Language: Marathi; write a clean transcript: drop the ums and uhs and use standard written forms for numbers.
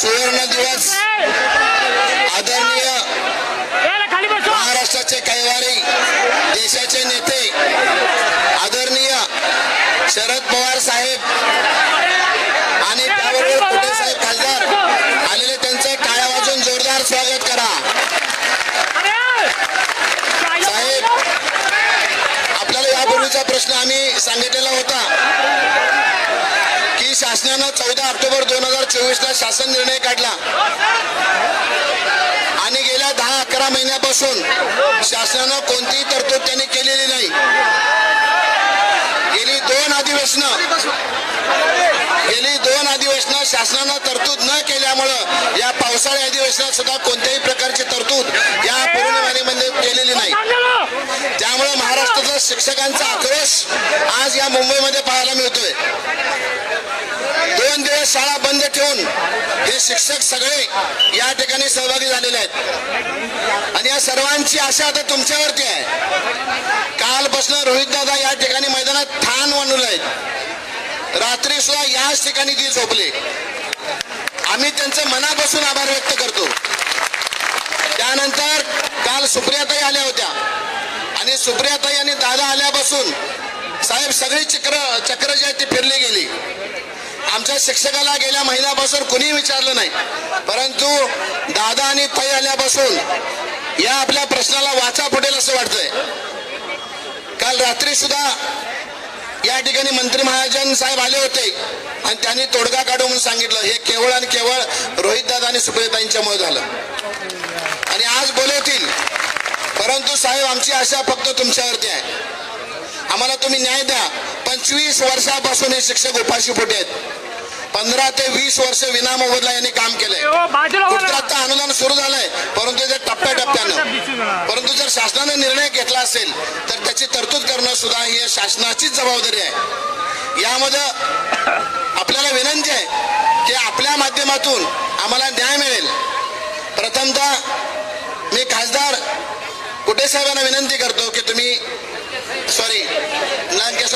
सुवर्ण दिवस आदरणीय महाराष्ट्राचे कैवारी देशाचे नेते आदरणीय शरद पवार साहेब आणि त्याबरोबर कुटे साहेब खासदार आलेले त्यांचे टाळ्या वाजवून जोरदार स्वागत करा। साहेब, आपल्याला यापूर्वीचा प्रश्न आम्ही सांगितलेला होता की शासनानं 14 ऑक्टोबर 2024 ला शासन निर्णय काढला आणि गेल्या 10-11 महिन्यापासून शासनानं कोणतीही तरतूद त्यांनी केलेली नाही। गेली दोन अधिवेशनं शासनानं तरतूद न केल्यामुळं या पावसाळी अधिवेशनात सुद्धा कोणत्याही प्रकारची तरतूद या पूर्णिमेमध्ये केलेली नाही। त्यामुळे महाराष्ट्रातल्या शिक्षकांचा आक्रोश आज या मुंबईमध्ये पाहायला मिळतोय। 2 दिवस शाळा बंद ठेवून हे शिक्षक सगळे या ठिकाणी सहभागी झालेले आहेत आणि या सर्वांची आशा आता तुमच्यावरती आहे। कालपासून रोहित दादा या ठिकाणी मैदानात ठाण मांडले आहेत, रात्री सुद्धा याच ठिकाणी ती झोपले। आम्ही त्यांचे मनापासून आभार व्यक्त करतो। त्यानंतर काल सुप्रियाताई आल्या होत्या आणि सुप्रियाताई आणि दादा आल्यापासून साहेब सगळी चक्र जी आहे ती फिरली गेली। आमच्या शिक्षकाला गेल्या महिन्यापासून कुणीही विचारलं नाही, परंतु दादा आणि ताई आल्यापासून या आपल्या प्रश्नाला वाचा फुटेल असं वाटतंय। काल रात्री सुद्धा या ठिकाणी मंत्री महाजन साहेब आले होते आणि त्यांनी तोडगा काढू म्हणून सांगितलं। हे केवळ आणि केवळ रोहित दादा आणि सुप्रियाताईंच्यामुळे झालं आणि आज बोलवतील, परंतु साहेब आमची आशा फक्त तुमच्यावरती आहे। आम्हाला तुम्ही न्याय द्या। 25 वर्षापासून हे शिक्षक उपाशी पोटी आहेत। 15 ते 20 वर्ष विनामोबदला यांनी काम केलंय। गुजरातचं अनुदान सुरू झालंय, परंतु ते टप्प्याटप्प्यानं। परंतु जर शासनाने निर्णय घेतला असेल तर त्याची तरतूद करणं सुद्धा ही शासनाचीच जबाबदारी आहे। यामध्ये आपल्याला विनंती आहे की आपल्या माध्यमातून आम्हाला न्याय मिळेल। प्रथमतः मी खासदार कुटे साहेबांना विनंती करतो की तुम्ही लंके